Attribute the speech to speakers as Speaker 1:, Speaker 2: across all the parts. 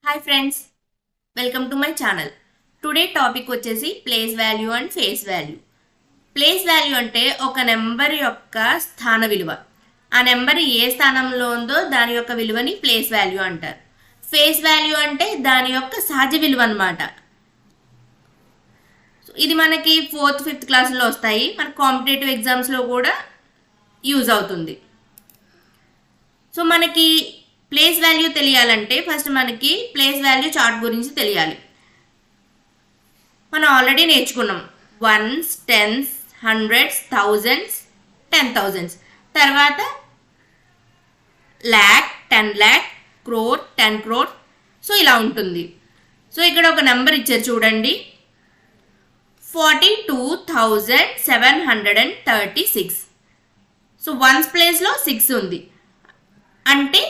Speaker 1: Hi friends, welcome to my channel. Today topic వచ్చేసి place value and face value. Place value అంటే ఒక number యొక్క స్థాన విలువ. ఆ నెంబర్ ఏ స్థానంలో ఉందో దాని యొక్క విలువని ప్లేస్ వాల్యూ అంటారు. ఫేస్ వాల్యూ అంటే దాని యొక్క సహజ విలువ అన్నమాట. ఇది మనకి 4th 5th క్లాసులో వస్తాయి. మన కాంపిటేటివ్ ఎగ్జామ్స్లో కూడా యూజ్ అవుతుంది. సో మనకి ప్లేస్ వాల్యూ తెలియాలంటే ఫస్ట్ మనకి ప్లేస్ వాల్యూ చార్ట్ గురించి తెలియాలి. మనం ఆల్రెడీ నేర్చుకున్నాం. 1s, 10s, 100s, 1000s, 10,000s. తర్వాత lakh, 10 lakh, crore, 10 crore. So ఇలా ఉంటుంది. సో ఇక్కడ ఒక నెంబర్ ఇచ్చారు చూడండి, 42,736. సో వన్స్ ప్లేస్లో 6 ఉంది. అంటే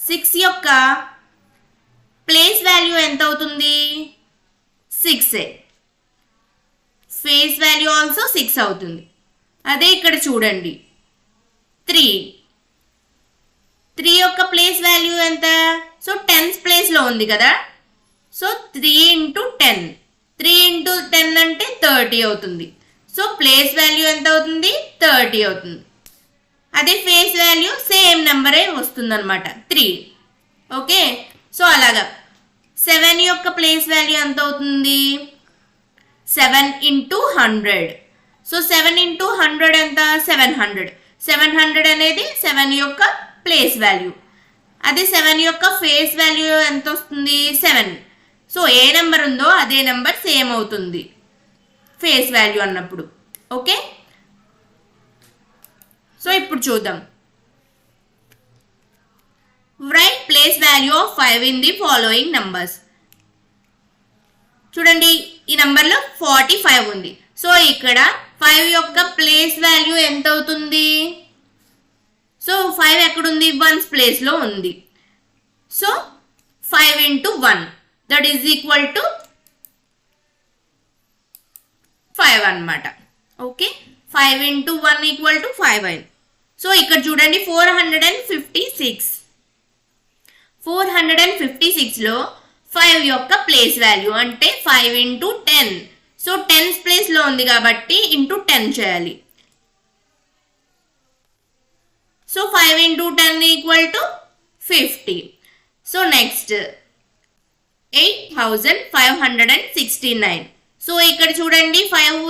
Speaker 1: 6 యొక్క ప్లేస్ వాల్యూ ఎంత అవుతుంది? 6. ఫేస్ వాల్యూ ఆల్సో 6 అవుతుంది. అదే ఇక్కడ చూడండి, 3 యొక్క ప్లేస్ వాల్యూ ఎంత? సో 10th ప్లేస్లో ఉంది కదా. సో 3 × 10, 3 × 10 అంటే 30 అవుతుంది. సో ప్లేస్ వాల్యూ ఎంత అవుతుంది? 30 అవుతుంది. అదే ఫేస్ వాల్యూ సేమ్ నెంబరే వస్తుందన్నమాట, 3. ఓకే, సో అలాగా 7 యొక్క ప్లేస్ వాల్యూ ఎంత అవుతుంది? 7 × 100. సో 7 × 100 ఎంత? 700. 700 అనేది 7 యొక్క ప్లేస్ వాల్యూ. అదే 7 యొక్క ఫేస్ వాల్యూ ఎంత వస్తుంది? 7. సో ఏ నెంబర్ ఉందో అదే నెంబర్ సేమ్ అవుతుంది ఫేస్ వాల్యూ అన్నప్పుడు. ఓకే, సో ఇప్పుడు చూద్దాం. Right place value of 5 in the following numbers. చూడండి, ఈ నెంబర్లో 45 ఉంది. సో ఇక్కడ 5 యొక్క ప్లేస్ వాల్యూ ఎంత అవుతుంది? సో 5 ఎక్కడుంది? 1s ప్లేస్లో ఉంది. So 5 × 1 that is equal to 5 అన్నమాట. ఓకే, 5 × 1 ఈక్వల్ టు 5 అయింది. సో ఇక్కడ చూడండి, 456లో 5 యొక్క ప్లేస్ వాల్యూ అంటే 5 × 10. సో 10th ప్లేస్లో ఉంది కాబట్టి ఇంటూ 10 చేయాలి. So 5 × 10 equal to 50. So next 8,569. So ఇక్కడ చూడండి, 5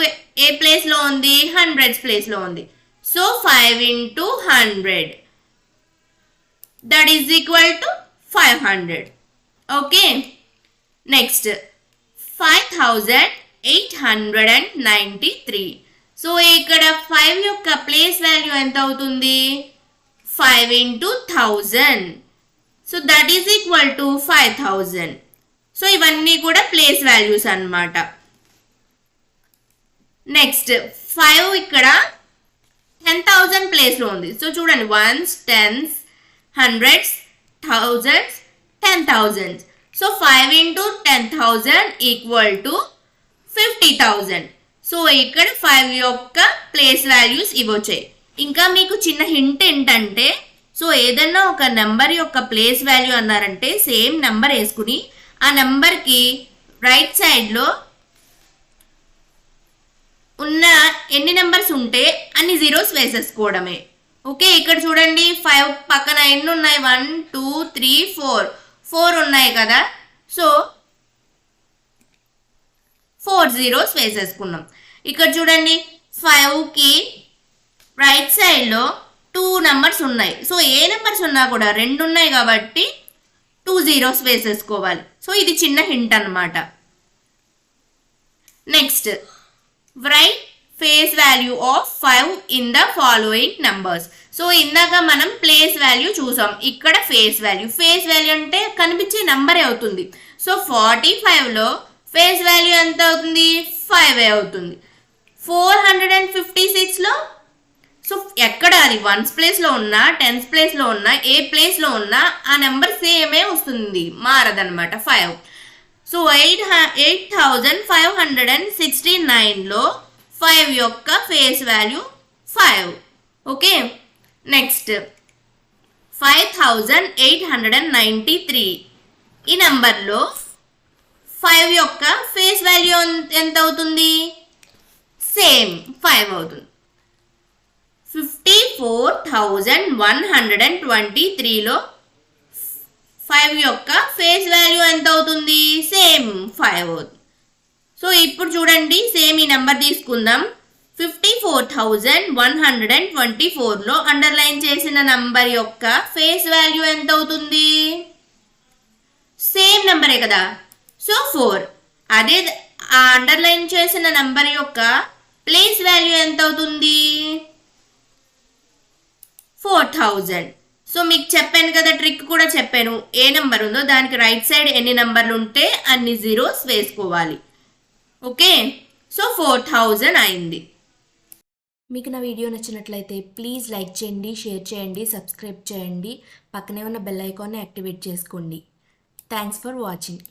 Speaker 1: ఏ ప్లేస్లో ఉంది? 100s ప్లేస్లో ఉంది. So 5 × 100 that is equal to 500. Okay, next 5,893. So ఇక్కడ 5 యొక్క ప్లేస్ వాల్యూ ఎంత అవుతుంది? 5 × 1000. So that is equal to 5,000. So ఇవన్నీ కూడా ప్లేస్ వాల్యూస్ అన్నమాట. నెక్స్ట్ 5 ఇక్కడ 10,000 ప్లేస్లో ఉంది. సో చూడండి, 1s, 10s, 100s, 1000s, 10,000. So 5 × 10,000 equal to 50,000. So ఇక్కడ 5 యొక్క ప్లేస్ వాల్యూస్ ఇవ్వచ్చాయి. ఇంకా మీకు చిన్న హింట్ ఏంటంటే, సో ఏదన్నా ఒక నెంబర్ యొక్క ప్లేస్ వాల్యూ అన్నారంటే సేమ్ నెంబర్ వేసుకుని ఆ నెంబర్కి రైట్ సైడ్లో ఉన్న ఎన్ని నెంబర్స్ ఉంటే అన్ని జీరోస్ వేసేసుకోవడమే. ఓకే, ఇక్కడ చూడండి, 5 పక్కన ఎన్ని ఉన్నాయి? 1 2 3 4 ఉన్నాయి కదా. సో 4 జీరోస్ వేసేసుకున్నాం. ఇక్కడ చూడండి, 5కి రైట్ సైడ్లో 2 నెంబర్స్ ఉన్నాయి. సో ఏ నెంబర్స్ ఉన్నా కూడా 2 ఉన్నాయి కాబట్టి 2 జీరోస్ వేసేసుకోవాలి. సో ఇది చిన్న హింట్ అన్నమాట. Next right face value of 5 in the following numbers. So ఇందాక మనం ప్లేస్ వాల్యూ చూసాం, ఇక్కడ ఫేస్ వాల్యూ. ఫేస్ వాల్యూ అంటే కనిపించే నంబరే అవుతుంది. సో 45లో ఫేస్ వాల్యూ ఎంత అవుతుంది? 5 అవుతుంది. 456లో సో ఎక్కడ అది 1s ప్లేస్లో ఉన్నా 10th ప్లేస్లో ఉన్నా ఏ ప్లేస్లో ఉన్నా ఆ నెంబర్ సేమే వస్తుంది, మారదనమాట, 5. సో 8,569లో 5 యొక్క ఫేస్ వాల్యూ 5. Okay, next 5893. ఈ నంబర్లో 5 యొక్క ఫేస్ వాల్యూ ఎంత అవుతుంది? సేమ్ 5 అవుతుంది. 54,123లో 5 యొక్క ఫేస్ వాల్యూ ఎంత అవుతుంది? సేమ్ 5 అవుతుంది. సో ఇప్పుడు చూడండి, సేమ్ ఈ నెంబర్ తీసుకుందాం. 54,124లో అండర్లైన్ చేసిన నంబర్ యొక్క ఫేస్ వాల్యూ ఎంత అవుతుంది? సేమ్ నెంబరే కదా, సో 4. అదే ఆ అండర్లైన్ చేసిన నంబర్ యొక్క ప్లేస్ వాల్యూ ఎంత అవుతుంది? 4,000. సో మీకు చెప్పాను కదా, ట్రిక్ కూడా చెప్పాను. ఏ నెంబర్ ఉందో దానికి రైట్ సైడ్ ఎన్ని నెంబర్లు ఉంటే అన్ని జీరోస్ వేసుకోవాలి. ఓకే, సో 4,000 అయింది.
Speaker 2: మీకు నా వీడియో నచ్చినట్లయితే ప్లీజ్ లైక్ చేయండి, షేర్ చేయండి, సబ్స్క్రైబ్ చేయండి, పక్కనే ఉన్న బెల్ ఐకాన్ని యాక్టివేట్ చేసుకోండి. Thanks for watching.